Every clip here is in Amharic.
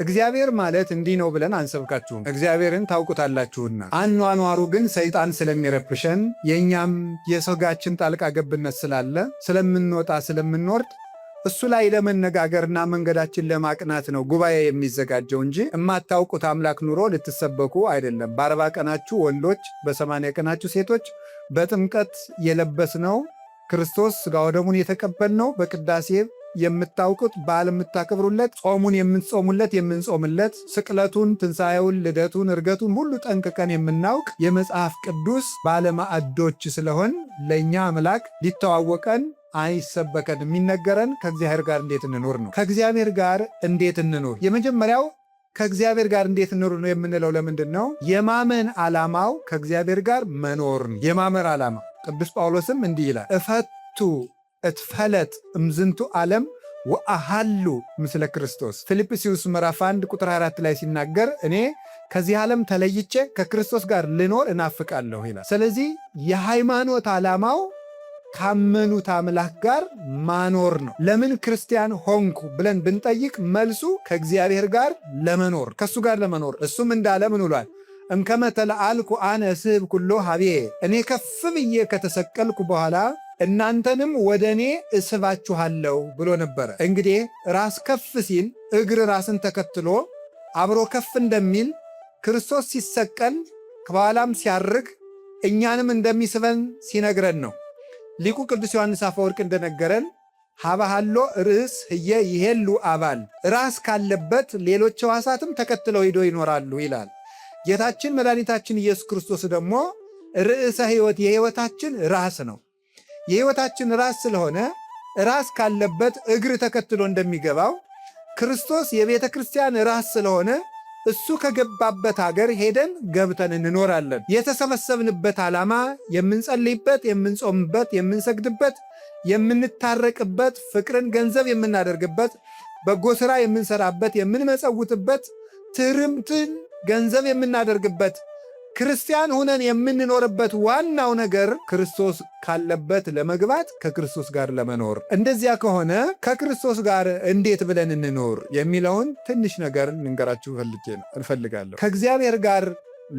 እግዚአብሔር ማለት እንዲህ ነው ብለን አንሰብካችሁም፣ እግዚአብሔርን ታውቁታላችሁና። አኗኗሩ ግን ሰይጣን ስለሚረብሸን የእኛም የሥጋችን ጣልቃ ገብነት ስላለ ስለምንወጣ ስለምንወርድ እሱ ላይ ለመነጋገርና መንገዳችን ለማቅናት ነው ጉባኤ የሚዘጋጀው እንጂ የማታውቁት አምላክ ኑሮ ልትሰበኩ አይደለም። በ40 ቀናችሁ ወንዶች፣ በ80 ቀናችሁ ሴቶች በጥምቀት የለበስነው ክርስቶስ ሥጋው ደሙን የተቀበልነው በቅዳሴ የምታውቁት በዓል የምታከብሩለት ጾሙን የምንጾሙለት የምንጾምለት ስቅለቱን፣ ትንሣኤውን፣ ልደቱን፣ እርገቱን ሁሉ ጠንቅቀን የምናውቅ የመጽሐፍ ቅዱስ ባለማዕዶች ስለሆን ለእኛ አምላክ ሊተዋወቀን አይሰበከን። የሚነገረን ከእግዚአብሔር ጋር እንዴት እንኑር ነው። ከእግዚአብሔር ጋር እንዴት እንኑር? የመጀመሪያው ከእግዚአብሔር ጋር እንዴት እንኑር ነው የምንለው ለምንድን ነው? የማመን ዓላማው ከእግዚአብሔር ጋር መኖር ነው። የማመን ዓላማው ቅዱስ ጳውሎስም እንዲህ ይላል፣ እፈቱ እትፈለጥ እምዝንቱ ዓለም ወአሃሉ ምስለ ክርስቶስ። ፊልጵስዩስ ምዕራፍ 1 ቁጥር 4 ላይ ሲናገር እኔ ከዚህ ዓለም ተለይቼ ከክርስቶስ ጋር ልኖር እናፍቃለሁ ይላል። ስለዚህ የሃይማኖት ዓላማው ካመኑት አምላክ ጋር ማኖር ነው። ለምን ክርስቲያን ሆንኩ ብለን ብንጠይቅ መልሱ ከእግዚአብሔር ጋር ለመኖር፣ ከእሱ ጋር ለመኖር። እሱም እንዳለ ምን ብሏል? እምከመ ተለአልኩ አነ እስሕብ ኩሎ ኀቤየ፣ እኔ ከፍ ብዬ ከተሰቀልኩ በኋላ እናንተንም ወደ እኔ እስባችኋለሁ ብሎ ነበረ። እንግዲህ ራስ ከፍ ሲል እግር ራስን ተከትሎ አብሮ ከፍ እንደሚል ክርስቶስ ሲሰቀል ከኋላም ሲያርግ እኛንም እንደሚስበን ሲነግረን ነው። ሊቁ ቅዱስ ዮሐንስ አፈወርቅ እንደነገረን ሀባሃሎ ርዕስ ህየ ይሄሉ አባል፣ ራስ ካለበት ሌሎች ሕዋሳትም ተከትለው ሂዶ ይኖራሉ ይላል። ጌታችን መድኃኒታችን ኢየሱስ ክርስቶስ ደግሞ ርዕሰ ሕይወት፣ የሕይወታችን ራስ ነው። የሕይወታችን ራስ ስለሆነ ራስ ካለበት እግር ተከትሎ እንደሚገባው ክርስቶስ የቤተ ክርስቲያን ራስ ስለሆነ እሱ ከገባበት ሀገር ሄደን ገብተን እንኖራለን። የተሰበሰብንበት ዓላማ የምንጸልይበት፣ የምንጾምበት፣ የምንሰግድበት፣ የምንታረቅበት፣ ፍቅርን ገንዘብ የምናደርግበት፣ በጎ ሥራ የምንሰራበት፣ የምንመጸውትበት፣ ትርምትን ገንዘብ የምናደርግበት፣ ክርስቲያን ሆነን የምንኖርበት ዋናው ነገር ክርስቶስ ካለበት ለመግባት ከክርስቶስ ጋር ለመኖር። እንደዚያ ከሆነ ከክርስቶስ ጋር እንዴት ብለን እንኖር የሚለውን ትንሽ ነገር ልንገራችሁ እፈልጋለሁ። ከእግዚአብሔር ጋር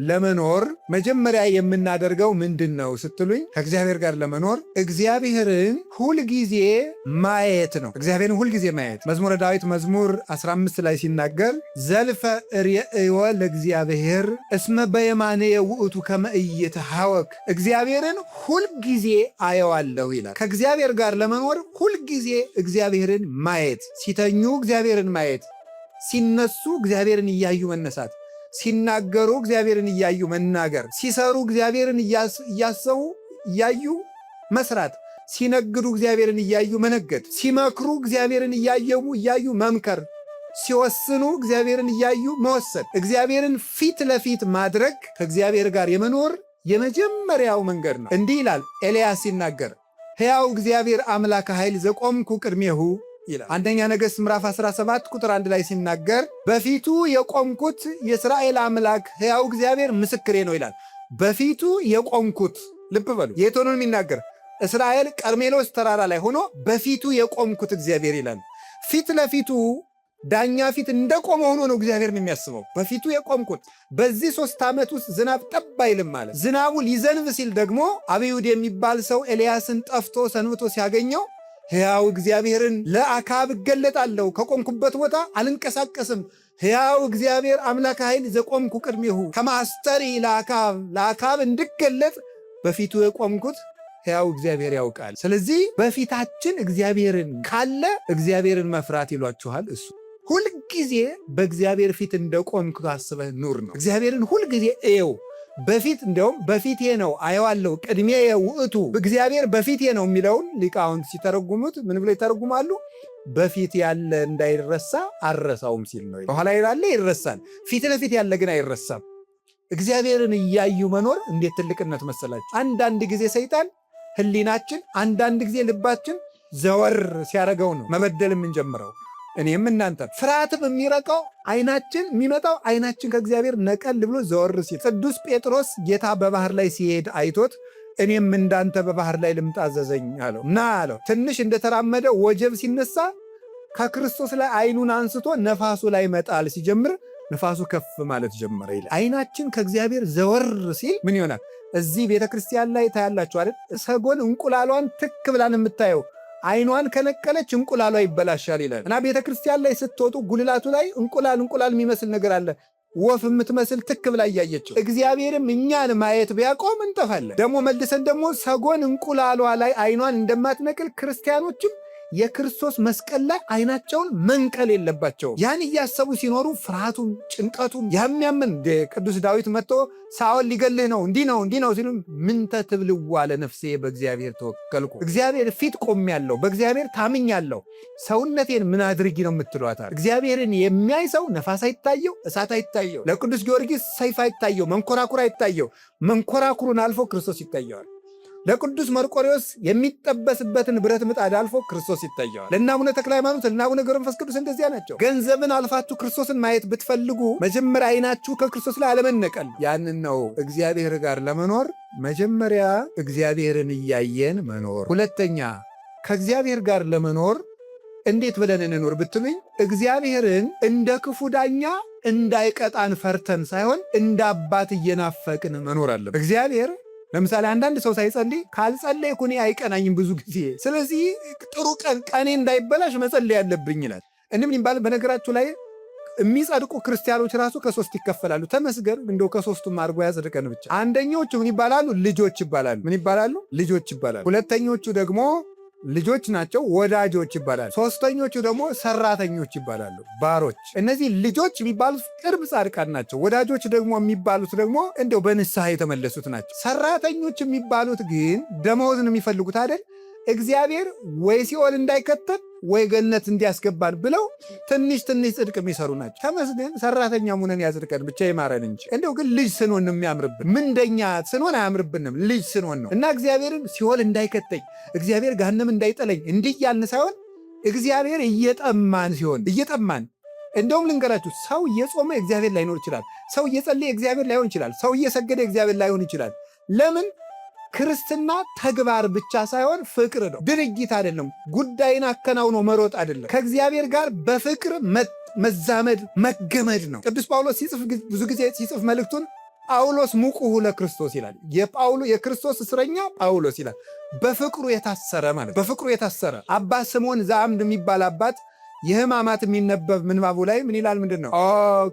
ለመኖር መጀመሪያ የምናደርገው ምንድን ነው ስትሉኝ፣ ከእግዚአብሔር ጋር ለመኖር እግዚአብሔርን ሁልጊዜ ማየት ነው። እግዚአብሔርን ሁልጊዜ ማየት። መዝሙረ ዳዊት መዝሙር 15 ላይ ሲናገር ዘልፈ ርእዮ ለእግዚአብሔር እስመ በየማንየ ውእቱ ከመ ኢይትሐወክ፣ እግዚአብሔርን ሁልጊዜ አየዋለሁ ይላል። ከእግዚአብሔር ጋር ለመኖር ሁልጊዜ እግዚአብሔርን ማየት፣ ሲተኙ እግዚአብሔርን ማየት፣ ሲነሱ እግዚአብሔርን እያዩ መነሳት፣ ሲናገሩ እግዚአብሔርን እያዩ መናገር፣ ሲሰሩ እግዚአብሔርን እያሰቡ እያዩ መስራት፣ ሲነግዱ እግዚአብሔርን እያዩ መነገድ፣ ሲመክሩ እግዚአብሔርን እያዩ መምከር፣ ሲወስኑ እግዚአብሔርን እያዩ መወሰን። እግዚአብሔርን ፊት ለፊት ማድረግ ከእግዚአብሔር ጋር የመኖር የመጀመሪያው መንገድ ነው። እንዲህ ይላል ኤልያስ ሲናገር፣ ሕያው እግዚአብሔር አምላከ ኃይል ዘቆምኩ ቅድሜሁ ይላል። አንደኛ ነገሥት ምዕራፍ 17 ቁጥር 1 ላይ ሲናገር በፊቱ የቆምኩት የእስራኤል አምላክ ሕያው እግዚአብሔር ምስክሬ ነው ይላል። በፊቱ የቆምኩት፣ ልብ በሉ፣ የት ሆኖ የሚናገር? እስራኤል ቀርሜሎስ ተራራ ላይ ሆኖ በፊቱ የቆምኩት እግዚአብሔር ይላል። ፊት ለፊቱ ዳኛ ፊት እንደቆመ ሆኖ ነው እግዚአብሔርን የሚያስበው። በፊቱ የቆምኩት። በዚህ 3 ዓመት ውስጥ ዝናብ ጠብ አይልም ማለት። ዝናቡ ሊዘንብ ሲል ደግሞ አብዩድ የሚባል ሰው ኤልያስን ጠፍቶ ሰንብቶ ሲያገኘው ሕያው እግዚአብሔርን ለአካብ እገለጣለሁ፣ ከቆምኩበት ቦታ አልንቀሳቀስም፣ ሕያው እግዚአብሔር አምላከ ኃይል ዘቆምኩ ቅድሜሁ ከማስተሪ ለአካብ እንድገለጥ በፊቱ የቆምኩት ሕያው እግዚአብሔር ያውቃል። ስለዚህ በፊታችን እግዚአብሔርን ካለ እግዚአብሔርን መፍራት ይሏችኋል። እሱ ሁልጊዜ በእግዚአብሔር ፊት እንደቆምኩ አስበህ ኑር ነው። እግዚአብሔርን ሁልጊዜ እየው። በፊት እንደውም በፊቴ ነው አየዋለሁ፣ ቅድሜ ውእቱ እግዚአብሔር በፊቴ ነው የሚለውን ሊቃውንት ሲተረጉሙት ምን ብለው ይተረጉማሉ? በፊት ያለ እንዳይረሳ አረሳውም ሲል ነው። በኋላ ያለ ይረሳል፣ ፊት ለፊት ያለ ግን አይረሳም። እግዚአብሔርን እያዩ መኖር እንዴት ትልቅነት መሰላችሁ! አንዳንድ ጊዜ ሰይጣን ሕሊናችን፣ አንዳንድ ጊዜ ልባችን ዘወር ሲያደርገው ነው መበደል የምንጀምረው። እኔም እናንተ ፍርሃትም የሚረቀው አይናችን የሚመጣው አይናችን ከእግዚአብሔር ነቀል ብሎ ዘወር ሲል። ቅዱስ ጴጥሮስ ጌታ በባህር ላይ ሲሄድ አይቶት እኔም እንዳንተ በባህር ላይ ልምጣ አዘዘኝ አለው እና አለው። ትንሽ እንደተራመደ ወጀብ ሲነሳ ከክርስቶስ ላይ ዓይኑን አንስቶ ነፋሱ ላይ መጣል ሲጀምር ነፋሱ ከፍ ማለት ጀመረ ይላል። ዓይናችን ከእግዚአብሔር ዘወር ሲል ምን ይሆናል? እዚህ ቤተ ክርስቲያን ላይ ታያላችሁ አይደል? ሰጎን እንቁላሏን ትክ ብላን የምታየው ዓይኗን ከነቀለች እንቁላሏ ይበላሻል ይላል። እና ቤተ ክርስቲያን ላይ ስትወጡ ጉልላቱ ላይ እንቁላል የሚመስል ነገር አለ። ወፍ የምትመስል ትክ ብላ እያየችው። እግዚአብሔርም እኛን ማየት ቢያቆም እንጠፋለን። ደግሞ መልሰን ደግሞ ሰጎን እንቁላሏ ላይ ዓይኗን እንደማትነቅል ክርስቲያኖችም የክርስቶስ መስቀል ላይ ዓይናቸውን መንቀል የለባቸውም። ያን እያሰቡ ሲኖሩ ፍርሃቱም ጭንቀቱም ያምን ቅዱስ ዳዊት መጥቶ ሳኦል ሊገልህ ነው እንዲህ ነው ሲሉ ምንተ ትብልዋ ለነፍሴ በእግዚአብሔር ተወከልኩ፣ እግዚአብሔር ፊት ቆሜያለሁ፣ በእግዚአብሔር ታምኛለሁ፣ ሰውነቴን ምን አድርጊ ነው የምትሏታል? እግዚአብሔርን የሚያይ ሰው ነፋስ አይታየው፣ እሳት አይታየው። ለቅዱስ ጊዮርጊስ ሰይፍ አይታየው፣ መንኮራኩር አይታየው። መንኮራኩሩን አልፎ ክርስቶስ ይታየዋል። ለቅዱስ መርቆሬዎስ የሚጠበስበትን ብረት ምጣድ አልፎ ክርስቶስ ይታየዋል። ለእነ አቡነ ተክለ ሃይማኖት፣ ለእነ አቡነ ገብረ መንፈስ ቅዱስ እንደዚያ ናቸው። ገንዘብን አልፋችሁ ክርስቶስን ማየት ብትፈልጉ መጀመሪያ ዓይናችሁ ከክርስቶስ ላይ አለመነቀል። ያንን ነው እግዚአብሔር ጋር ለመኖር መጀመሪያ እግዚአብሔርን እያየን መኖር። ሁለተኛ ከእግዚአብሔር ጋር ለመኖር እንዴት ብለን እንኖር ብትሉኝ፣ እግዚአብሔርን እንደ ክፉ ዳኛ እንዳይቀጣን ፈርተን ሳይሆን እንደ አባት እየናፈቅን መኖር አለብን። እግዚአብሔር ለምሳሌ አንዳንድ ሰው ሳይጸልይ ካልጸለይኩ እኔ አይቀናኝም ብዙ ጊዜ፣ ስለዚህ ጥሩ ቀኔ እንዳይበላሽ መጸለይ ያለብኝ ይላል። እንዲህ ይባል። በነገራችሁ ላይ የሚጸድቁ ክርስቲያኖች ራሱ ከሶስት ይከፈላሉ። ተመስገን እንደው ከሶስቱም አድርጎ ያጽድቀን ብቻ። አንደኞቹ ምን ይባላሉ? ልጆች ይባላሉ። ምን ይባላሉ? ልጆች ይባላሉ። ሁለተኞቹ ደግሞ ልጆች ናቸው፣ ወዳጆች ይባላሉ። ሶስተኞቹ ደግሞ ሰራተኞች ይባላሉ፣ ባሮች። እነዚህ ልጆች የሚባሉት ቅርብ ጻድቃን ናቸው። ወዳጆች ደግሞ የሚባሉት ደግሞ እንደው በንስሐ የተመለሱት ናቸው። ሰራተኞች የሚባሉት ግን ደመወዝን የሚፈልጉት አይደል? እግዚአብሔር ወይ ሲኦል እንዳይከተል ወይ ገነት እንዲያስገባን ብለው ትንሽ ጽድቅ የሚሰሩ ናቸው። ተመስገን ሰራተኛ ሙነን ያጽድቀን ብቻ ይማረን እንጂ። እንደው ግን ልጅ ስንሆን የሚያምርብን፣ ምንደኛ ስንሆን አያምርብንም። ልጅ ስንሆን ነው። እና እግዚአብሔርን ሲኦል እንዳይከተኝ፣ እግዚአብሔር ገሃነም እንዳይጠለኝ እንዲህ ያልን ሳይሆን እግዚአብሔር እየጠማን ሲሆን እየጠማን። እንደውም ልንገራችሁ፣ ሰው እየጾመ እግዚአብሔር ላይኖር ይችላል። ሰው እየጸለየ እግዚአብሔር ላይሆን ይችላል። ሰው እየሰገደ እግዚአብሔር ላይሆን ይችላል። ለምን? ክርስትና ተግባር ብቻ ሳይሆን ፍቅር ነው። ድርጊት አይደለም። ጉዳይን አከናውኖ መሮጥ አይደለም። ከእግዚአብሔር ጋር በፍቅር መዛመድ መገመድ ነው። ቅዱስ ጳውሎስ ሲጽፍ ብዙ ጊዜ ሲጽፍ መልእክቱን ጳውሎስ ሙቁሁ ለክርስቶስ ይላል። የክርስቶስ እስረኛ ጳውሎስ ይላል። በፍቅሩ የታሰረ ማለት በፍቅሩ የታሰረ አባ ስምዖን ዘአምድ የሚባል አባት የሕማማት የሚነበብ ምንባቡ ላይ ምን ይላል? ምንድን ነው?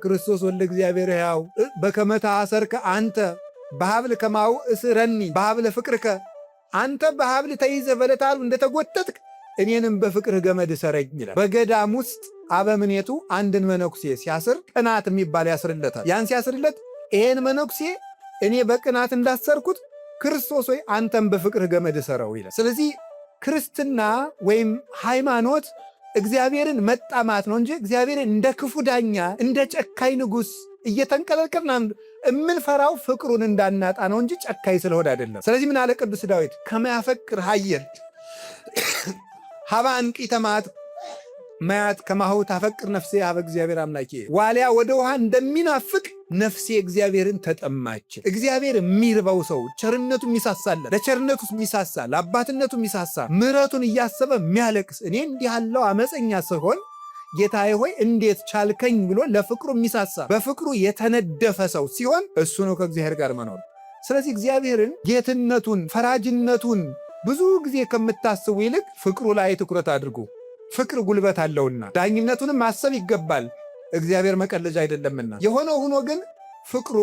ክርስቶስ ወልደ እግዚአብሔር ሕያው በከመ ተአሰርከ አንተ በሀብል ከማው እስረኒ በሀብል ፍቅርከ፣ አንተ በሀብል ተይዘ በለታሉ እንደተጎተትክ እኔንም በፍቅር ገመድ እሰረኝ ይላል። በገዳም ውስጥ አበምኔቱ አንድን መነኩሴ ሲያስር ቅናት የሚባል ያስርለታል። ያን ሲያስርለት ይሄን መነኩሴ እኔ በቅናት እንዳሰርኩት ክርስቶስ ወይ አንተም በፍቅር ገመድ እሰረው ይላል። ስለዚህ ክርስትና ወይም ሃይማኖት እግዚአብሔርን መጣማት ነው እንጂ እግዚአብሔርን እንደ ክፉ ዳኛ እንደ ጨካኝ ንጉሥ እየተንቀለቀልን የምንፈራው ፍቅሩን እንዳናጣ ነው እንጂ ጨካኝ ስለሆነ አይደለም። ስለዚህ ምን አለ ቅዱስ ዳዊት? ከመያፈቅር ሀየር ሀባ እንቂተ ማያት ከማሁ ታፈቅር ነፍሴ ሀበ እግዚአብሔር አምላኬ። ዋሊያ ወደ ውሃ እንደሚናፍቅ ነፍሴ እግዚአብሔርን ተጠማች። እግዚአብሔር የሚርበው ሰው ቸርነቱ የሚሳሳለ፣ ለቸርነቱ የሚሳሳ፣ ለአባትነቱ የሚሳሳ፣ ምሕረቱን እያሰበ የሚያለቅስ፣ እኔ እንዲህ ያለው አመፀኛ ስሆን ጌታዬ ሆይ እንዴት ቻልከኝ ብሎ ለፍቅሩ የሚሳሳ በፍቅሩ የተነደፈ ሰው ሲሆን እሱ ነው ከእግዚአብሔር ጋር መኖር። ስለዚህ እግዚአብሔርን ጌትነቱን፣ ፈራጅነቱን ብዙ ጊዜ ከምታስቡ ይልቅ ፍቅሩ ላይ ትኩረት አድርጉ። ፍቅር ጉልበት አለውና ዳኝነቱንም ማሰብ ይገባል። እግዚአብሔር መቀለጃ አይደለምና። የሆነው ሆኖ ግን ፍቅሩ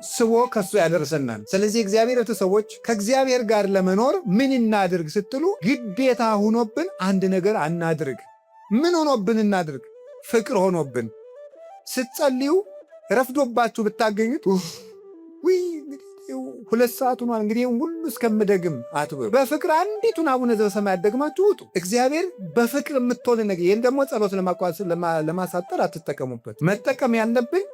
ስቦ ከሱ ያደርሰናል። ስለዚህ እግዚአብሔር ሰዎች ከእግዚአብሔር ጋር ለመኖር ምን እናድርግ ስትሉ ግዴታ ሆኖብን አንድ ነገር አናድርግ። ምን ሆኖብን እናድርግ? ፍቅር ሆኖብን። ስትጸልዩ ረፍዶባችሁ ብታገኙት ሁለት ሰዓት ሆኗል እንግዲህ ሁሉ እስከምደግም አትበሉ። በፍቅር አንዲቱን አቡነ ዘበሰማያት ደግማችሁ ውጡ። እግዚአብሔር በፍቅር የምትሆን ነገር። ይህን ደግሞ ጸሎት ለማሳጠር አትጠቀሙበት። መጠቀም ያለብን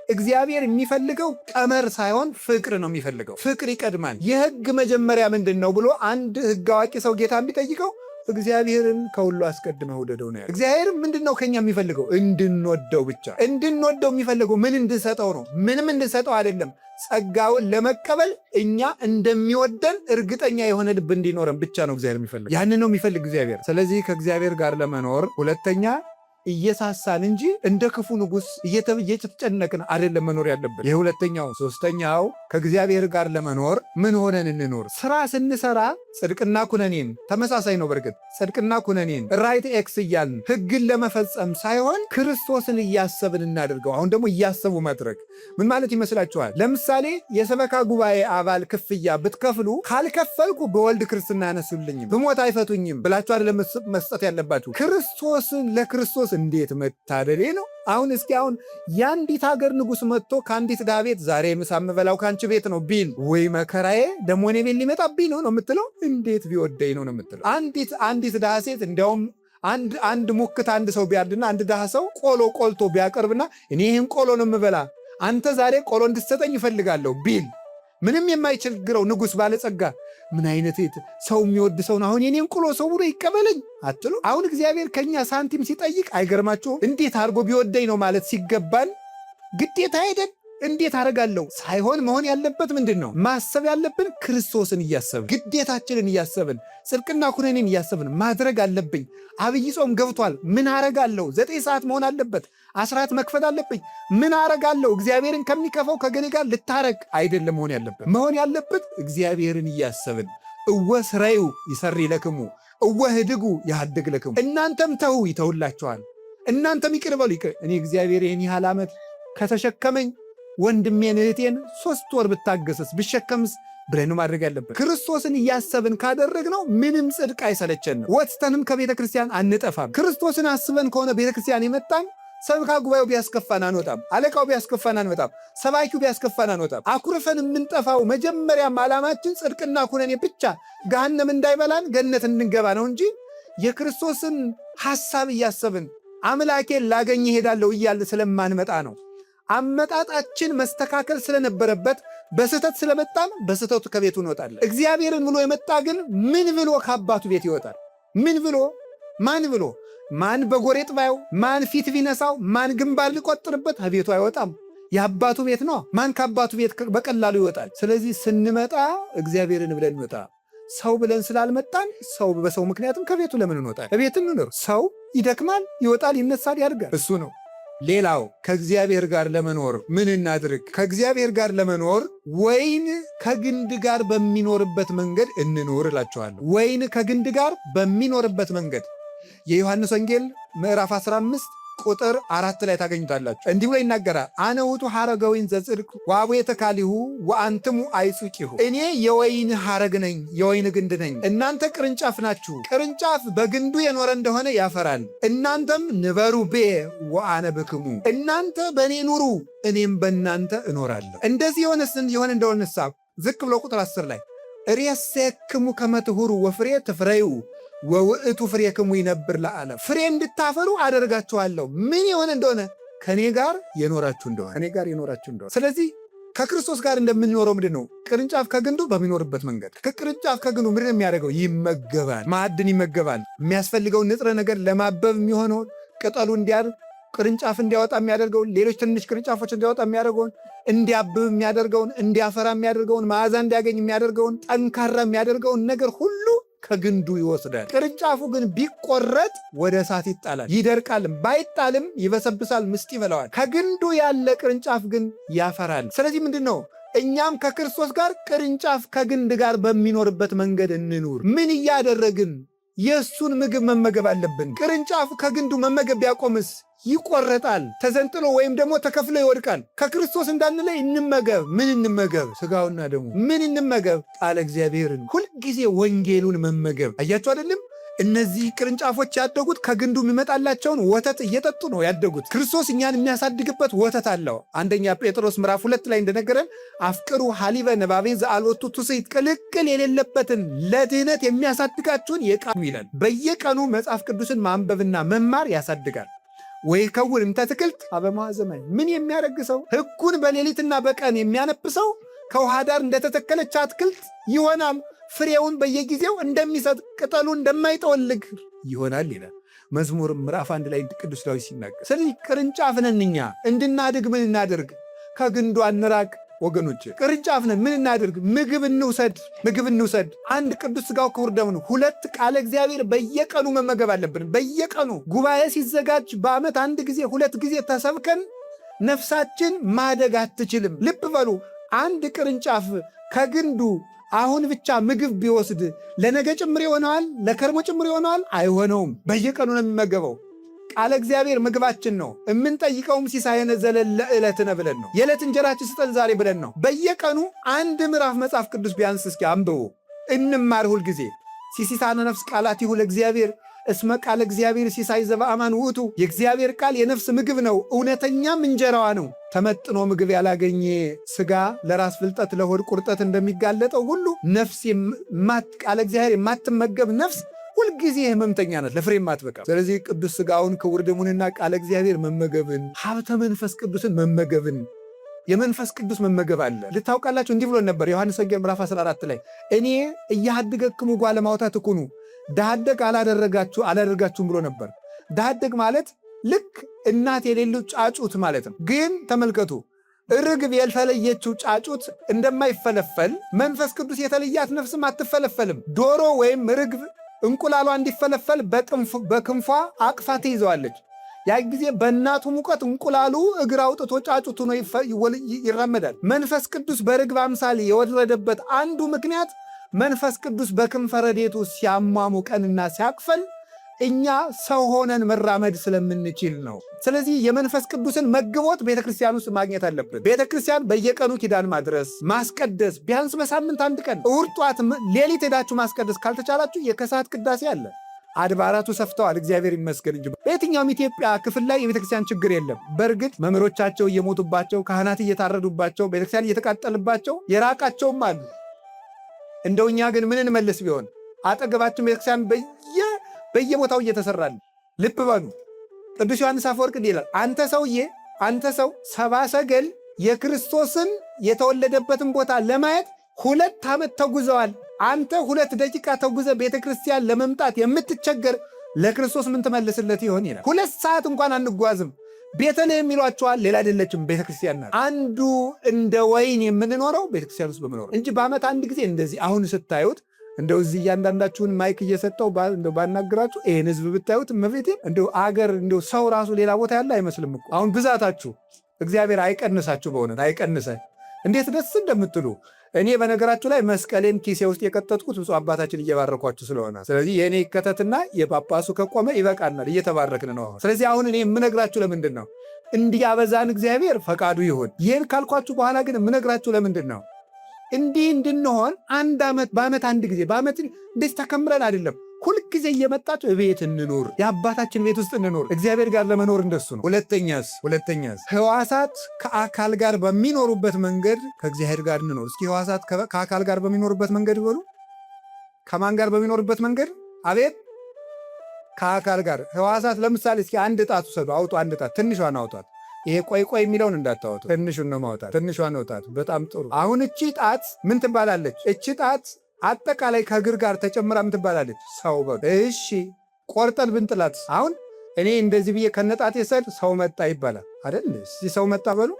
እግዚአብሔር የሚፈልገው ቀመር ሳይሆን ፍቅር ነው የሚፈልገው። ፍቅር ይቀድማል። የሕግ መጀመሪያ ምንድን ነው ብሎ አንድ ሕግ አዋቂ ሰው ጌታ ቢጠይቀው እግዚአብሔርን ከሁሉ አስቀድመህ ውደደው ነው። እግዚአብሔር ምንድነው ከኛ የሚፈልገው? እንድንወደው ብቻ። እንድንወደው የሚፈልገው ምን እንድንሰጠው ነው? ምንም እንድንሰጠው አይደለም። ጸጋውን ለመቀበል እኛ እንደሚወደን እርግጠኛ የሆነ ልብ እንዲኖረን ብቻ ነው እግዚአብሔር የሚፈልግ። ያንን ነው የሚፈልግ እግዚአብሔር። ስለዚህ ከእግዚአብሔር ጋር ለመኖር ሁለተኛ እየሳሳን እንጂ እንደ ክፉ ንጉሥ እየተጨነቅን አይደለም መኖር ያለብን። ይህ ሁለተኛው። ሶስተኛው ከእግዚአብሔር ጋር ለመኖር ምን ሆነን እንኖር? ስራ ስንሰራ ጽድቅና ኩነኔን ተመሳሳይ ነው። በርግጥ ጽድቅና ኩነኔን ራይት ኤክስ እያልን ሕግን ለመፈጸም ሳይሆን ክርስቶስን እያሰብን እናደርገው። አሁን ደግሞ እያሰቡ ማድረግ ምን ማለት ይመስላችኋል? ለምሳሌ የሰበካ ጉባኤ አባል ክፍያ ብትከፍሉ ካልከፈልኩ በወልድ ክርስትና ያነሱልኝም ብሞት አይፈቱኝም ብላችሁ አይደለም መስጠት ያለባችሁ። ክርስቶስን ለክርስቶስ እንዴት መታደሌ ነው። አሁን እስኪ አሁን የአንዲት ሀገር ንጉሥ መጥቶ ከአንዲት ድሃ ቤት ዛሬ ምሳ የምበላው ከአንቺ ቤት ነው ቢል ወይ መከራዬ ደሞ እኔ ቤት ሊመጣብኝ ነው የምትለው? እንዴት ቢወደኝ ነው የምትለው? አንዲት ድሃ ሴት እንዲያውም አንድ ሙክት አንድ ሰው ቢያርድና አንድ ድሃ ሰው ቆሎ ቆልቶ ቢያቀርብና እኔ ይህን ቆሎ ነው የምበላ አንተ ዛሬ ቆሎ እንድትሰጠኝ ይፈልጋለሁ ቢል ምንም የማይቸግረው ንጉሥ ባለጸጋ ምን አይነት ሰው የሚወድ ሰው ነው አሁን የኔን ቆሎ ሰው ብሎ ይቀበለኝ አትሉ? አሁን እግዚአብሔር ከኛ ሳንቲም ሲጠይቅ አይገርማችሁም? እንዴት አድርጎ ቢወደኝ ነው ማለት ሲገባን ግዴታ አይደል? እንዴት አደርጋለሁ ሳይሆን መሆን ያለበት ምንድን ነው? ማሰብ ያለብን ክርስቶስን እያሰብን ግዴታችንን እያሰብን ጽድቅና ኩነኔን እያሰብን ማድረግ አለብኝ። አብይ ጾም ገብቷል። ምን አረጋለሁ? 9 ሰዓት መሆን አለበት። አስራት መክፈት አለብኝ። ምን አረጋለሁ? እግዚአብሔርን ከሚከፈው ከገኔ ጋር ልታረቅ አይደለም መሆን ያለበት። መሆን ያለበት እግዚአብሔርን እያሰብን እወ ስራዩ ይሰሪ ለክሙ እወ ህድጉ ያሃድግ ለክሙ። እናንተም ተው ይተውላችኋል፣ እናንተም ይቅር በሉ ይቅር። እኔ እግዚአብሔር ይህን ያህል ዓመት ከተሸከመኝ ወንድሜን እህቴን 3 ወር ብታገሰስ ብሸከምስ ብለን ማድረግ ያለብን። ክርስቶስን እያሰብን ካደረግነው ምንም ጽድቅ አይሰለቸንም። ወጥተንም ከቤተ ክርስቲያን አንጠፋም። ክርስቶስን አስበን ከሆነ ቤተ ክርስቲያን የመጣን ሰብካ ጉባኤው ቢያስከፋን አንወጣም፣ አለቃው ቢያስከፋን አንወጣም፣ ሰባኪው ቢያስከፋን አንወጣም። አኩርፈን የምንጠፋው መጀመሪያም ዓላማችን ጽድቅና ኩነኔ ብቻ ገሃነም እንዳይበላን ገነት እንገባ ነው እንጂ የክርስቶስን ሐሳብ እያሰብን አምላኬን ላገኝ እሄዳለሁ እያለ ስለማንመጣ ነው። አመጣጣችን መስተካከል ስለነበረበት በስህተት ስለመጣም በስህተቱ ከቤቱ እንወጣለን። እግዚአብሔርን ብሎ የመጣ ግን ምን ብሎ ከአባቱ ቤት ይወጣል? ምን ብሎ ማን ብሎ ማን በጎሬጥ ባየው ማን ፊት ቢነሳው ማን ግንባር ሊቆጥርበት ከቤቱ አይወጣም። የአባቱ ቤት ነው። ማን ከአባቱ ቤት በቀላሉ ይወጣል? ስለዚህ ስንመጣ እግዚአብሔርን ብለን እንወጣ። ሰው ብለን ስላልመጣን ሰው በሰው ምክንያትም ከቤቱ ለምን እንወጣል? ቤት እንኖር። ሰው ይደክማል፣ ይወጣል፣ ይነሳል፣ ያድጋል። እሱ ነው። ሌላው ከእግዚአብሔር ጋር ለመኖር ምን እናድርግ? ከእግዚአብሔር ጋር ለመኖር ወይን ከግንድ ጋር በሚኖርበት መንገድ እንኖር እላችኋለሁ። ወይን ከግንድ ጋር በሚኖርበት መንገድ የዮሐንስ ወንጌል ምዕራፍ 15 ቁጥር 4 ላይ ታገኙታላችሁ። እንዲህ ብሎ ይናገራል። አነ ውእቱ ሐረገ ወይን ዘጽድቅ ወአቡየ ተካሊሁ ወአንትሙ አይጹቂሁ። እኔ የወይን ሐረግ ነኝ፣ የወይን ግንድ ነኝ፣ እናንተ ቅርንጫፍ ናችሁ። ቅርንጫፍ በግንዱ የኖረ እንደሆነ ያፈራል። እናንተም ንበሩ ቤ ወአነ ብክሙ፣ እናንተ በእኔ ኑሩ እኔም በእናንተ እኖራለሁ። እንደዚህ የሆነ እንደሆነሳ ዝቅ ብሎ ቁጥር 10 ላይ ርእሴክሙ ከመ ትሁሩ ወፍሬ ትፍረዩ ወውእቱ ፍሬክሙ ይነብር ለዓለም። ፍሬ እንድታፈሩ አደርጋችኋለሁ። ምን የሆነ እንደሆነ ከኔ ጋር የኖራችሁ እንደሆነ። ስለዚህ ከክርስቶስ ጋር እንደምንኖረው ምንድን ነው? ቅርንጫፍ ከግንዱ በሚኖርበት መንገድ። ከቅርንጫፍ ከግንዱ ምንድን የሚያደርገው? ይመገባል፣ ማዕድን ይመገባል። የሚያስፈልገውን ንጥረ ነገር ለማበብ የሚሆነውን ቅጠሉ እንዲያድግ ቅርንጫፍ እንዲያወጣ የሚያደርገውን፣ ሌሎች ትንሽ ቅርንጫፎች እንዲያወጣ የሚያደርገውን፣ እንዲያብብ የሚያደርገውን፣ እንዲያፈራ የሚያደርገውን፣ መዓዛ እንዲያገኝ የሚያደርገውን፣ ጠንካራ የሚያደርገውን ነገር ሁሉ ከግንዱ ይወስዳል። ቅርንጫፉ ግን ቢቆረጥ ወደ እሳት ይጣላል፣ ይደርቃልም፣ ባይጣልም ይበሰብሳል፣ ምስጥ ይበላዋል። ከግንዱ ያለ ቅርንጫፍ ግን ያፈራል። ስለዚህ ምንድን ነው? እኛም ከክርስቶስ ጋር ቅርንጫፍ ከግንድ ጋር በሚኖርበት መንገድ እንኑር። ምን እያደረግን? የእሱን ምግብ መመገብ አለብን። ቅርንጫፉ ከግንዱ መመገብ ቢያቆምስ ይቆረጣል፣ ተዘንጥሎ ወይም ደግሞ ተከፍሎ ይወድቃል። ከክርስቶስ እንዳንለይ እንመገብ። ምን እንመገብ? ሥጋውና ደሙ። ምን እንመገብ? ቃለ እግዚአብሔርን፣ ሁልጊዜ ወንጌሉን መመገብ። አያችሁ አይደለም? እነዚህ ቅርንጫፎች ያደጉት ከግንዱ የሚመጣላቸውን ወተት እየጠጡ ነው ያደጉት። ክርስቶስ እኛን የሚያሳድግበት ወተት አለው። አንደኛ ጴጥሮስ ምዕራፍ 2 ላይ እንደነገረን አፍቅሩ ሐሊበ ነባቤ ዘአልቦቱ ትውስት፣ ቅልቅል የሌለበትን ለድህነት የሚያሳድጋችሁን የቃሉ ይላል። በየቀኑ መጽሐፍ ቅዱስን ማንበብና መማር ያሳድጋል። ወይ ከውን እምተ ትክልት አበ መዋዕለ ዘመን። ምን የሚያደርግ ሰው? ሕጉን በሌሊትና በቀን የሚያነብ ሰው ከውሃ ዳር እንደተተከለች አትክልት ይሆናል። ፍሬውን በየጊዜው እንደሚሰጥ ቅጠሉ እንደማይጠወልግ ይሆናል ይላል መዝሙር ምዕራፍ 1 ላይ ቅዱስ ዳዊት ሲናገር። ስለዚህ ቅርንጫፍ ነን እኛ። እንድናድግ ምን እናድርግ? ከግንዱ አንራቅ። ወገኖች ቅርንጫፍ ነን። ምን እናድርግ? ምግብ እንውሰድ። አንድ ቅዱስ ሥጋው ክቡር ደሙ ነው። 2 ቃለ እግዚአብሔር በየቀኑ መመገብ አለብን። በየቀኑ ጉባኤ ሲዘጋጅ በዓመት 1 ጊዜ 2 ጊዜ ተሰብከን ነፍሳችን ማደግ አትችልም። ልብ በሉ። አንድ ቅርንጫፍ ከግንዱ አሁን ብቻ ምግብ ቢወስድ ለነገ ጭምር ይሆነዋል? ለከርሞ ጭምር ይሆነዋል? አይሆነውም። በየቀኑ ነው የሚመገበው። ቃለ እግዚአብሔር ምግባችን ነው። የምንጠይቀውም ሲሳየነ ዘለለ ዕለትነ ብለን ነው። የዕለት እንጀራችን ስጠን ዛሬ ብለን ነው። በየቀኑ 1 ምዕራፍ መጽሐፍ ቅዱስ ቢያንስ እስኪ አንብቡ፣ እንማር። ሁልጊዜ ሲሲታነ ነፍስ ቃላቲሁ ለእግዚአብሔር እስመ ቃለ እግዚአብሔር ሲሳይ ዘበአማን ውእቱ። የእግዚአብሔር ቃል የነፍስ ምግብ ነው፣ እውነተኛም እንጀራዋ ነው። ተመጥኖ ምግብ ያላገኘ ሥጋ ለራስ ፍልጠት ለሆድ ቁርጠት እንደሚጋለጠው ሁሉ ነፍስ ቃለ እግዚአብሔር የማትመገብ ነፍስ ሁልጊዜ ህመምተኛ ናት፣ ለፍሬ የማትበቃ። ስለዚህ ቅዱስ ሥጋውን ክቡር ደሙንና ቃለ እግዚአብሔር መመገብን፣ ሀብተ መንፈስ ቅዱስን መመገብን፣ የመንፈስ ቅዱስ መመገብ አለ። ልታውቃላችሁ እንዲህ ብሎ ነበር ዮሐንስ ወንጌል ምዕራፍ 14 ላይ እኔ እያሃድገክሙ ጓለማውታት እኩኑ ዳሃደግ አላደርጋችሁም ብሎ ነበር። ዳሃደግ ማለት ልክ እናት የሌለው ጫጩት ማለት ነው። ግን ተመልከቱ፣ ርግብ የተለየችው ጫጩት እንደማይፈለፈል መንፈስ ቅዱስ የተለያት ነፍስም አትፈለፈልም። ዶሮ ወይም ርግብ እንቁላሏ እንዲፈለፈል በክንፏ አቅፋ ትይዘዋለች። ያ ጊዜ በእናቱ ሙቀት እንቁላሉ እግር አውጥቶ ጫጩት ሆኖ ይራመዳል። መንፈስ ቅዱስ በርግብ አምሳል የወረደበት አንዱ ምክንያት መንፈስ ቅዱስ በክንፈ ረድኤቱ ሲያሟሙቀንና ሲያቅፈን እኛ ሰው ሆነን መራመድ ስለምንችል ነው። ስለዚህ የመንፈስ ቅዱስን መግቦት ቤተ ክርስቲያን ውስጥ ማግኘት አለብን። ቤተ ክርስቲያን በየቀኑ ኪዳን ማድረስ፣ ማስቀደስ፣ ቢያንስ በሳምንት 1 ቀን እሑድ ጠዋት፣ ሌሊት ሄዳችሁ ማስቀደስ ካልተቻላችሁ የከሰዓት ቅዳሴ አለ። አድባራቱ ሰፍተዋል፣ እግዚአብሔር ይመስገን እንጂ በየትኛውም ኢትዮጵያ ክፍል ላይ የቤተ ክርስቲያን ችግር የለም። በእርግጥ መምህሮቻቸው እየሞቱባቸው፣ ካህናት እየታረዱባቸው፣ ቤተ ክርስቲያን እየተቃጠልባቸው የራቃቸውም አሉ። እንደው እኛ ግን ምን እንመልስ ቢሆን አጠገባችን ቤተክርስቲያን በየቦታው እየተሰራል። ልብ በሉ ቅዱስ ዮሐንስ አፈወርቅ እንዲህ ይላል፣ አንተ ሰው 70 ሰገል የክርስቶስን የተወለደበትን ቦታ ለማየት 2 ዓመት ተጉዘዋል። አንተ 2 ደቂቃ ተጉዘ ቤተ ክርስቲያን ለመምጣት የምትቸገር ለክርስቶስ ምን ትመልስለት ይሆን ይላል። 2 ሰዓት እንኳን አንጓዝም። ቤተልሔም ይሏቸዋል፣ ሌላ አይደለችም ቤተ ክርስቲያን ናት። አንዱ እንደ ወይን የምንኖረው ቤተ ክርስቲያን ውስጥ በመኖር እንጂ በዓመት 1 ጊዜ እንደዚህ አሁን ስታዩት እንደው እዚህ እያንዳንዳችሁን ማይክ እየሰጠው እንደው ባናግራችሁ ይህን ህዝብ ብታዩት መቤቴ እንደው አገር እንደው ሰው ራሱ ሌላ ቦታ ያለ አይመስልም እኮ። አሁን ብዛታችሁ እግዚአብሔር አይቀንሳችሁ፣ በእውነት አይቀንሰ። እንዴት ደስ እንደምትሉ። እኔ በነገራችሁ ላይ መስቀሌን ኪሴ ውስጥ የቀጠጥኩት ብፁዕ አባታችን እየባረኳችሁ ስለሆነ፣ ስለዚህ የእኔ ከተትና የጳጳሱ ከቆመ ይበቃናል፣ እየተባረክን ነው። ስለዚህ አሁን እኔ የምነግራችሁ ለምንድን ነው? እንዲያበዛን እግዚአብሔር ፈቃዱ ይሁን። ይህን ካልኳችሁ በኋላ ግን የምነግራችሁ ለምንድን ነው? እንዲህ እንድንሆን በዓመት 1 ጊዜ በዓመት እንደዚህ ተከምረን አይደለም። ሁልጊዜ እየመጣችሁ ቤት እንኑር፣ የአባታችን ቤት ውስጥ እንኑር። እግዚአብሔር ጋር ለመኖር እንደሱ ነው። ሁለተኛስ ሕዋሳት ከአካል ጋር በሚኖሩበት መንገድ ከእግዚአብሔር ጋር እንኖር። እስኪ ሕዋሳት ከአካል ጋር በሚኖሩበት መንገድ በሉ። ከማን ጋር በሚኖሩበት መንገድ? አቤት፣ ከአካል ጋር። ሕዋሳት ለምሳሌ እስኪ 1 ጣት ውሰዱ፣ አውጡ። 1 ጣት ትንሿን አውጧት። ይሄ ቆይ የሚለውን እንዳታወጡ፣ ትንሹን ነው ማውጣት። ትንሿን አውጣት። በጣም ጥሩ። አሁን እቺ ጣት ምን ትባላለች? እቺ ጣት አጠቃላይ ከእግር ጋር ተጨምራ ምን ትባላለች? ሰው በሉ። እሺ ቆርጠን ብንጥላት፣ አሁን እኔ እንደዚህ ብዬ ከነጣቴ ሰድ ሰው መጣ ይባላል አይደል? እዚህ ሰው መጣ በሉ።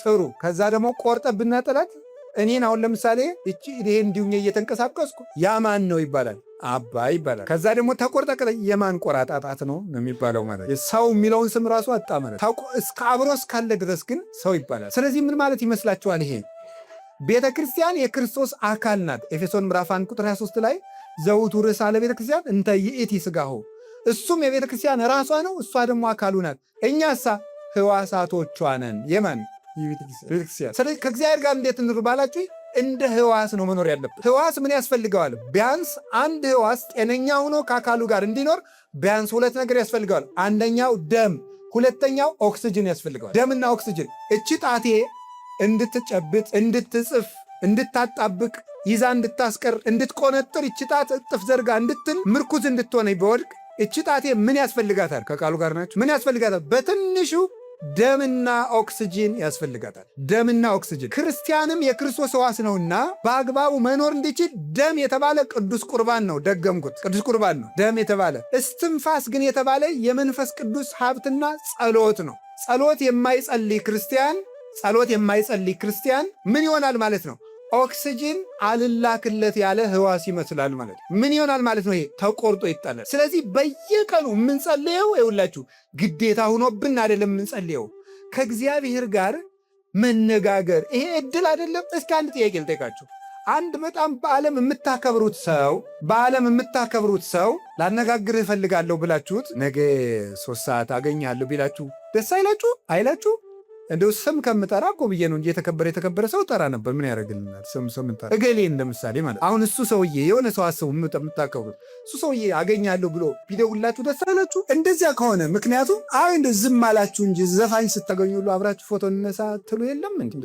ጥሩ። ከዛ ደግሞ ቆርጠን ብናጥላት እኔን አሁን ለምሳሌ ይሄ እንዲሁኝ እየተንቀሳቀስኩ ያማን ነው ይባላል፣ አባ ይባላል። ከዛ ደግሞ ተቆርጠ የማን ቆራጣጣት ነው የሚባለው ማለት ሰው የሚለውን ስም ራሱ አጣ ማለት እስከ አብሮ እስካለ ድረስ ግን ሰው ይባላል። ስለዚህ ምን ማለት ይመስላችኋል? ይሄ ቤተ ክርስቲያን የክርስቶስ አካል ናት። ኤፌሶን ምዕራፍ 1 ቁጥር 23 ላይ ዘውቱ ርዕሰ ለቤተ ክርስቲያን እንተ ይእቲ ሥጋሁ፣ እሱም የቤተ ክርስቲያን ራሷ ነው፣ እሷ ደግሞ አካሉ ናት። እኛሳ ሕዋሳቶቿ ነን። የማን? የቤተ ክርስቲያን። ስለዚህ ከእግዚአብሔር ጋር እንዴት እንኑር ባላችሁ እንደ ሕዋስ ነው መኖር ያለበት። ሕዋስ ምን ያስፈልገዋል? ቢያንስ አንድ ሕዋስ ጤነኛ ሆኖ ከአካሉ ጋር እንዲኖር ቢያንስ 2 ነገር ያስፈልገዋል። አንደኛው ደም፣ ሁለተኛው ኦክስጅን ያስፈልገዋል። ደምና ኦክስጅን። እቺ ጣቴ እንድትጨብጥ፣ እንድትጽፍ፣ እንድታጣብቅ፣ ይዛ እንድታስቀር፣ እንድትቆነጥር፣ እቺ ጣት እጥፍ ዘርጋ እንድትል ምርኩዝ እንድትሆነ በወድቅ እቺ ጣቴ ምን ያስፈልጋታል? ከቃሉ ጋር ናቸው። ምን ያስፈልጋታል? በትንሹ ደምና ኦክስጂን ያስፈልጋታል። ደምና ኦክስጂን። ክርስቲያንም የክርስቶስ ሕዋስ ነውና በአግባቡ መኖር እንዲችል ደም የተባለ ቅዱስ ቁርባን ነው። ደገምኩት፣ ቅዱስ ቁርባን ነው ደም የተባለ። እስትንፋስ ግን የተባለ የመንፈስ ቅዱስ ሀብትና ጸሎት ነው። ጸሎት የማይጸልይ ክርስቲያን ምን ይሆናል ማለት ነው? ኦክስጂን አልላክለት ያለ ሕዋስ ይመስላል ማለት ነው። ምን ይሆናል ማለት ነው? ይሄ ተቆርጦ ይጣላል። ስለዚህ በየቀኑ የምንጸልየው ይውላችሁ ግዴታ ሆኖብን አይደለም የምንጸልየው፣ ከእግዚአብሔር ጋር መነጋገር። ይሄ እድል አይደለም? እስኪ አንድ ጥያቄ ልጠይቃችሁ። አንድ በጣም በዓለም የምታከብሩት ሰው ላነጋግርህ እፈልጋለሁ ብላችሁት ነገ 3 ሰዓት አገኛለሁ ቢላችሁ ደስ አይላችሁ? እንደው ስም ከምጠራ እኮ ብዬ ነው እንጂ የተከበረ ሰው ጠራ ነበር። ምን ያደርግልናል? ስም ጠራ እገሌ እንደምሳሌ ማለት። አሁን እሱ ሰውዬ የሆነ ሰው አስቡ፣ የምታከብሩት እሱ ሰውዬ አገኛለሁ ብሎ ቢደውላችሁ ደስ አይላችሁ? እንደዚያ ከሆነ ምክንያቱም እንደ ዝም አላችሁ እንጂ ዘፋኝ ስታገኙ ሁሉ አብራችሁ ፎቶ እንነሳ ትሉ የለም እንዴ?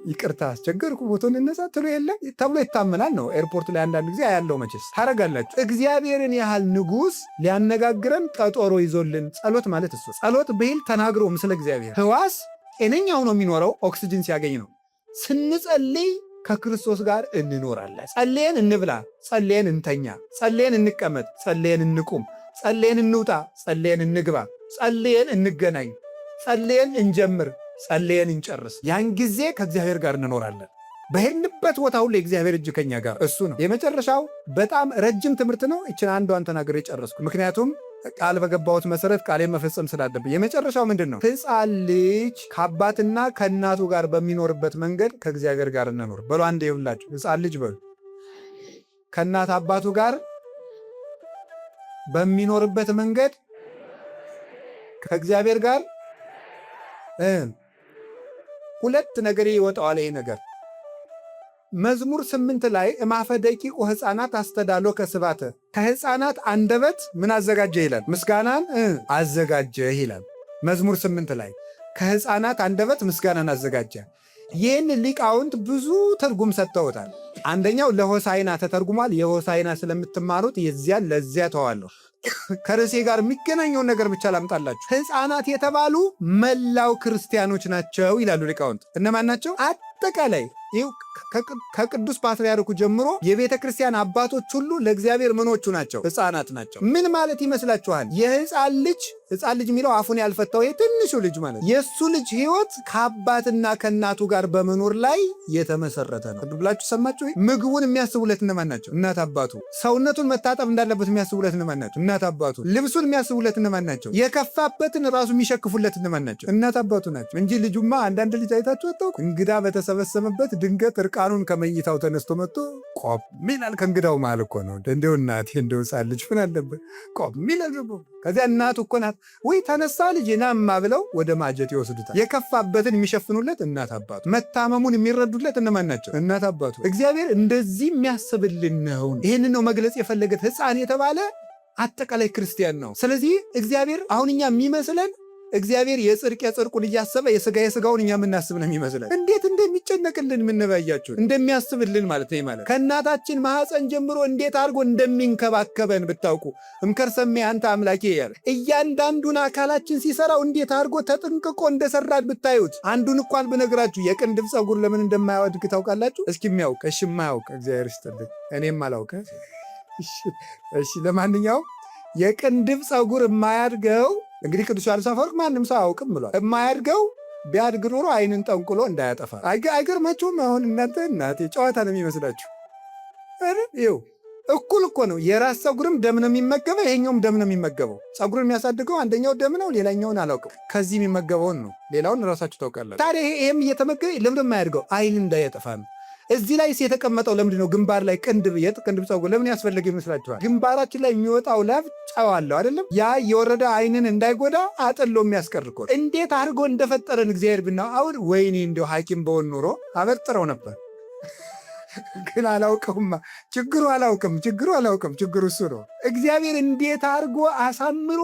ይቅርታ አስቸገርኩ ፎቶ እንነሳ ትሉ የለም ተብሎ ይታመናል ነው። ኤርፖርት ላይ አንዳንድ ጊዜ ያለው መቼስ ታረጋላችሁ። እግዚአብሔርን ያህል ንጉሥ ሊያነጋግረን ቀጠሮ ይዞልን ጸሎት ማለት እሱ ጸሎት ብሂል ተናግሮ ምስለ እግዚአብሔር ሕዋስ ጤነኛ ሆኖ የሚኖረው ኦክስጅን ሲያገኝ ነው። ስንጸልይ ከክርስቶስ ጋር እንኖራለን። ጸልየን እንብላ፣ ጸልየን እንተኛ፣ ጸልየን እንቀመጥ፣ ጸልየን እንቁም፣ ጸልየን እንውጣ፣ ጸልየን እንግባ፣ ጸልየን እንገናኝ፣ ጸልየን እንጀምር፣ ጸልየን እንጨርስ። ያን ጊዜ ከእግዚአብሔር ጋር እንኖራለን። በሄድንበት ቦታ ሁሉ የእግዚአብሔር እጅ ከኛ ጋር እሱ ነው። የመጨረሻው በጣም ረጅም ትምህርት ነው። ይችን አንዷን ተናግሬ ጨረስኩ። ምክንያቱም ቃል በገባሁት መሰረት ቃሌን መፈጸም ስላለብኝ። የመጨረሻው ምንድን ነው? ሕፃን ልጅ ከአባትና ከእናቱ ጋር በሚኖርበት መንገድ ከእግዚአብሔር ጋር እንኖር በሉ። አንዴ ይሁላችሁ። ሕፃን ልጅ በሉ ከእናት አባቱ ጋር በሚኖርበት መንገድ ከእግዚአብሔር ጋር ሁለት ነገር ይወጣዋል። ይሄ ነገር መዝሙር 8 ላይ እማፈ ደቂቁ ሕፃናት አስተዳሎ ከስባተ ከሕፃናት አንደበት ምን አዘጋጀ ይላል? ምስጋናን አዘጋጀህ ይላል። መዝሙር 8 ላይ ከሕፃናት አንደበት ምስጋናን አዘጋጀ። ይህን ሊቃውንት ብዙ ትርጉም ሰጥተውታል። አንደኛው ለሆሳይና ተተርጉሟል። የሆሳይና ስለምትማሩት የዚያን ለዚያ ተዋለሁ። ከርዕሴ ጋር የሚገናኘውን ነገር ብቻ ላምጣላችሁ። ሕፃናት የተባሉ መላው ክርስቲያኖች ናቸው ይላሉ ሊቃውንት። እነማን ናቸው? አጠቃላይ ከቅዱስ ፓትርያርኩ ጀምሮ የቤተ ክርስቲያን አባቶች ሁሉ ለእግዚአብሔር ምኖቹ ናቸው? ሕፃናት ናቸው። ምን ማለት ይመስላችኋል? የሕፃን ልጅ የሚለው አፉን ያልፈታው የትንሹ ልጅ ማለት የእሱ ልጅ ሕይወት ከአባትና ከእናቱ ጋር በመኖር ላይ የተመሰረተ ነው ብላችሁ ሰማችሁ? ምግቡን የሚያስቡለት እነማን ናቸው? እናት አባቱ። ሰውነቱን መታጠብ እንዳለበት የሚያስቡለት እነማን ናቸው? እናት አባቱ። ልብሱን የሚያስቡለት እነማን ናቸው? የከፋበትን ራሱ የሚሸክፉለት እነማን ናቸው? እናት አባቱ ናቸው እንጂ ልጁማ አንዳንድ ልጅ አይታችሁ አታውቁ? እንግዳ በተሰበሰበበት ድንገት እርቃኑን ከመኝታው ተነስቶ መጥቶ ቆም ይላል። ከእንግዳው መሃል እኮ ነው። እንደው እናቴ እንደው ሕፃን ልጅ ምን አለበት ቆም ይላል። ከዚያ እናቱ እኮ ናት ወይ ተነሳ ልጅ ናማ ብለው ወደ ማጀት ይወስዱታል። የከፋበትን የሚሸፍኑለት እናት አባቱ፣ መታመሙን የሚረዱለት እነማን ናቸው? እናት አባቱ። እግዚአብሔር እንደዚህ የሚያስብልን ነው። ይህንን ነው መግለጽ የፈለገት። ሕፃን የተባለ አጠቃላይ ክርስቲያን ነው። ስለዚህ እግዚአብሔር አሁን እኛ የሚመስለን እግዚአብሔር የጽድቁን እያሰበ የሥጋውን እኛ የምናስብ ነው የሚመስለን። እንዴት እንደሚጨነቅልን የምንበያችሁ እንደሚያስብልን ማለት ነው። ማለት ከእናታችን ማኅፀን ጀምሮ እንዴት አድርጎ እንደሚንከባከበን ብታውቁ። እምከርሰሜ አንተ አምላኬ ያለ እያንዳንዱን አካላችን ሲሰራው እንዴት አድርጎ ተጠንቅቆ እንደሰራን ብታዩት። አንዱን እንኳን ብነግራችሁ የቅንድብ ፀጉር ለምን እንደማያወድቅ ታውቃላችሁ? እስኪ የሚያውቅ እሺ፣ የማያውቅ እግዚአብሔር ይስጥልኝ፣ እኔም አላውቀ። እሺ፣ ለማንኛውም የቅንድብ ፀጉር የማያድገው እንግዲህ ቅዱስ ዮሐንስ አፈወርቅ ማንም ሰው አያውቅም ብሏል። የማያድገው ቢያድግ ኖሮ ዓይንን ጠንቁሎ እንዳያጠፋ። አይገርማችሁም? አሁን እናቴ ጨዋታ ነው የሚመስላችሁ። ይኸው እኩል እኮ ነው። የራስ ፀጉርም ደም ነው የሚመገበው፣ ይሄኛውም ደም ነው የሚመገበው። ፀጉርን የሚያሳድገው አንደኛው ደም ነው፣ ሌላኛውን አላውቅም። ከዚህ የሚመገበውን ነው፣ ሌላውን ራሳችሁ ታውቃላችሁ። ታዲያ ይሄም እየተመገበ ለምን የማያድገው? ዓይን እንዳያጠፋ ነው። እዚህ ላይ የተቀመጠው ለምንድን ነው? ግንባር ላይ ቅንድብ ፀጉር ለምን ያስፈለገ ይመስላችኋል? ግንባራችን ላይ የሚወጣው ላብ ጨው አለው አይደለም? ያ የወረደ ዓይንን እንዳይጎዳ አጥሎ የሚያስቀር እኮ። እንዴት አድርጎ እንደፈጠረን እግዚአብሔር ብናው። አሁን ወይኔ እንዲያው ሐኪም በሆን ኑሮ አበጥረው ነበር፣ ግን አላውቀውማ። ችግሩ አላውቅም። ችግሩ እሱ ነው። እግዚአብሔር እንዴት አድርጎ አሳምሮ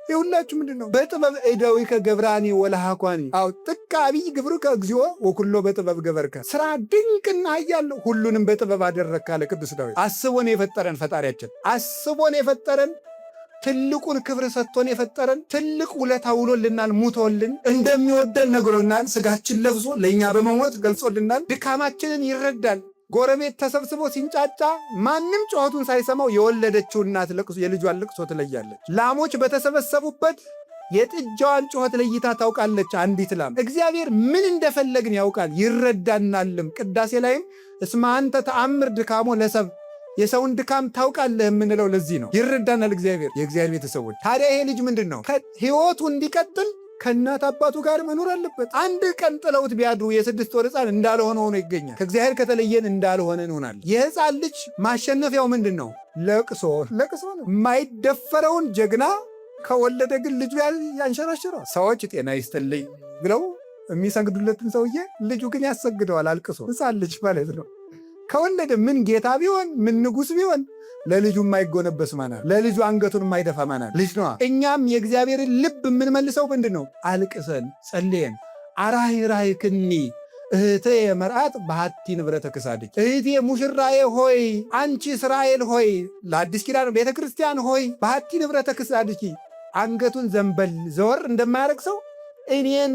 የሁላችሁ ምንድን ነው? በጥበብ እደዊከ ገብራኒ ወለሃኳኒ። አው ጥቀ አብይ ግብርከ እግዚኦ ወኩሎ በጥበብ ገበርከ። ስራ ድንቅና ኃያል ሁሉንም በጥበብ አደረግክ አለ ቅዱስ ዳዊት። አስቦን የፈጠረን ፈጣሪያችን አስቦን የፈጠረን ትልቁን ክብር ሰጥቶን የፈጠረን ትልቅ ውለታ ውሎልናል፣ ሙቶልን እንደሚወደን ነግሮናል። ስጋችን ለብሶ ለእኛ በመሞት ገልጾልናል። ድካማችንን ይረዳል። ጎረቤት ተሰብስቦ ሲንጫጫ ማንም ጩኸቱን ሳይሰማው የወለደችው እናት የልጇን ልቅሶ ትለያለች። ላሞች በተሰበሰቡበት የጥጃዋን ጩኸት ለይታ ታውቃለች አንዲት ላም። እግዚአብሔር ምን እንደፈለግን ያውቃል ይረዳናልም። ቅዳሴ ላይም እስመ አንተ ተአምር ድካሞ ለሰብ፣ የሰውን ድካም ታውቃለህ የምንለው ለዚህ ነው። ይረዳናል እግዚአብሔር። የእግዚአብሔር ቤተሰቦች ታዲያ ይሄ ልጅ ምንድን ነው? ሕይወቱ እንዲቀጥል ከእናት አባቱ ጋር መኖር አለበት። አንድ ቀን ጥለውት ቢያድሩ የ6 ወር ሕፃን እንዳልሆነ ሆኖ ይገኛል። ከእግዚአብሔር ከተለየን እንዳልሆነ እንሆናለን። የሕፃን ልጅ ማሸነፊያው ምንድን ነው? ለቅሶ ነው። የማይደፈረውን ጀግና ከወለደ ግን ልጁ ያንሸራሽረዋል። ሰዎች ጤና ይስጥልኝ ብለው የሚሰግዱለትን ሰውዬ ልጁ ግን ያሰግደዋል አልቅሶ። ሕፃን ልጅ ማለት ነው። ከወለደ ምን ጌታ ቢሆን ምን ንጉሥ ቢሆን ለልጁ የማይጎነበስ ማናል? ለልጁ አንገቱን የማይደፋ ማናል? ልጅ ነዋ። እኛም የእግዚአብሔርን ልብ የምንመልሰው ምንድን ነው? አልቅሰን ጸልየን አራሂራሂ ክኒ እህቴ የመርአት በሃቲ ንብረተ ክሳድኪ፣ እህቴ ሙሽራዬ ሆይ፣ አንቺ እስራኤል ሆይ፣ ለአዲስ ኪዳን ቤተ ክርስቲያን ሆይ፣ በሃቲ ንብረተ ክሳድኪ፣ አንገቱን ዘንበል ዘወር እንደማያደርግ ሰው እኔን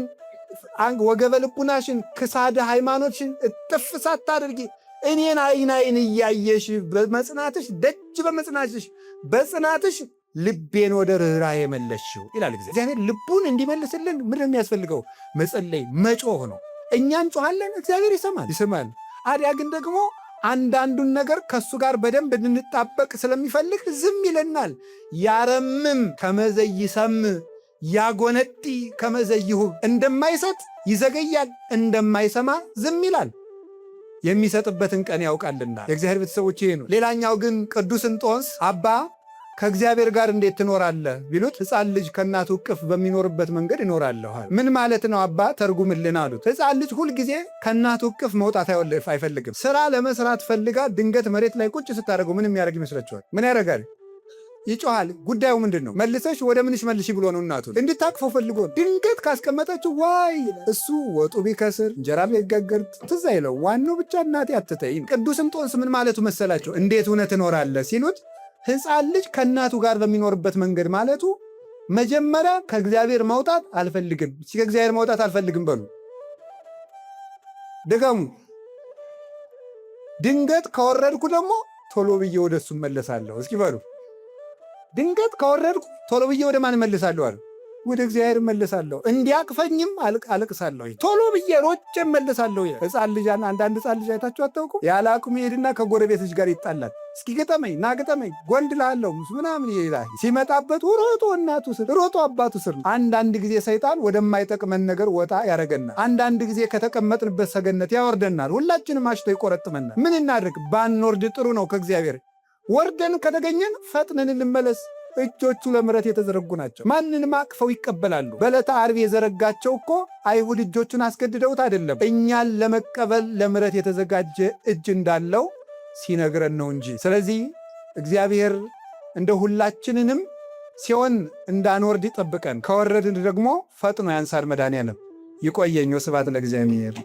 ወገበ ልቡናሽን ክሳደ ሃይማኖትሽን እጥፍ ሳታደርጊ እኔን አይን እያየሽ በመጽናትሽ ደጅ በጽናትሽ ልቤን ወደ ርኅራኄ መለስሽው ይላል እግዚአብሔር። ልቡን እንዲመልስልን ምንድን የሚያስፈልገው? መጸለይ፣ መጮህ ነው። እኛ እንጮኻለን፣ እግዚአብሔር ይሰማል። አዲያ ግን ደግሞ አንዳንዱን ነገር ከእሱ ጋር በደንብ እንድንጣበቅ ስለሚፈልግ ዝም ይለናል። ያረምም ከመዘይሰም ያጎነጢ ከመዘይሁብ፣ እንደማይሰጥ ይዘገያል፣ እንደማይሰማ ዝም ይላል። የሚሰጥበትን ቀን ያውቃልና። የእግዚአብሔር ቤተሰቦች ይሄ ነው። ሌላኛው ግን ቅዱስ እንጦንስ አባ ከእግዚአብሔር ጋር እንዴት ትኖራለህ ቢሉት ሕፃን ልጅ ከእናቱ እቅፍ በሚኖርበት መንገድ ይኖራለሁ። ምን ማለት ነው አባ ተርጉምልን አሉት። ሕፃን ልጅ ሁልጊዜ ከእናቱ እቅፍ መውጣት አይፈልግም። ስራ ለመስራት ፈልጋ ድንገት መሬት ላይ ቁጭ ስታደርገው ምን የሚያደርግ ይመስላችኋል? ምን ያደርጋል? ይጮሃል። ጉዳዩ ምንድን ነው? መልሰሽ ወደ ምንሽ መልሽ ብሎ ነው እናቱን እንድታቅፈው ፈልጎ። ድንገት ካስቀመጠችው ዋይ እሱ ወጡ ቢከስር እንጀራ ቢጋገር ትዝ አይለው። ዋናው ብቻ እናቴ አትተይም። ቅዱስ እንጦንስ ምን ማለቱ መሰላቸው? እንዴት እውነት እኖራለህ ሲሉት ሕፃን ልጅ ከእናቱ ጋር በሚኖርበት መንገድ ማለቱ መጀመሪያ ከእግዚአብሔር መውጣት አልፈልግም። ከእግዚአብሔር መውጣት አልፈልግም በሉ ድገሙ። ድንገት ከወረድኩ ደግሞ ቶሎ ብዬ ወደ እሱ እመለሳለሁ። እስኪ በሉ ድንገት ከወረድኩ ቶሎ ብዬ ወደ ማን እመለሳለሁ አሉ? ወደ እግዚአብሔር እመለሳለሁ። እንዲያቅፈኝም አለቅሳለሁ። ቶሎ ብዬ ሮጬ እመለሳለሁ። ሕፃን ልጅ አንዳንድ ሕፃን ልጅ አይታችሁ አታውቁ? ያለ አቅሙ ይሄድና ከጎረቤት ልጅ ጋር ይጣላል። እስኪ ገጠመኝ ና ገጠመኝ ጎንድልሃለሁ ምናምን ይላል። ሲመጣበት ሮጦ እናቱ ስር ሮጦ አባቱ ስር። አንዳንድ ጊዜ ሰይጣን ወደማይጠቅመን ነገር ወጣ ያደረገናል። አንዳንድ ጊዜ ከተቀመጥንበት ሰገነት ያወርደናል። ሁላችንም አሽቶ ይቆረጥመናል። ምን እናድርግ? ባንወርድ ጥሩ ነው ከእግዚአብሔር። ወርደን ከተገኘን ፈጥነን እንመለስ። እጆቹ ለምሕረት የተዘረጉ ናቸው። ማንንም አቅፈው ይቀበላሉ። በዕለተ ዓርብ የዘረጋቸው እኮ አይሁድ እጆቹን አስገድደውት አይደለም፣ እኛን ለመቀበል ለምሕረት የተዘጋጀ እጅ እንዳለው ሲነግረን ነው እንጂ። ስለዚህ እግዚአብሔር እንደ ሁላችንንም ሲሆን እንዳንወርድ ይጠብቀን፣ ከወረድን ደግሞ ፈጥኖ ያንሳል መድኃኔዓለም። ይቆየኝ። ወስብሐት ለእግዚአብሔር።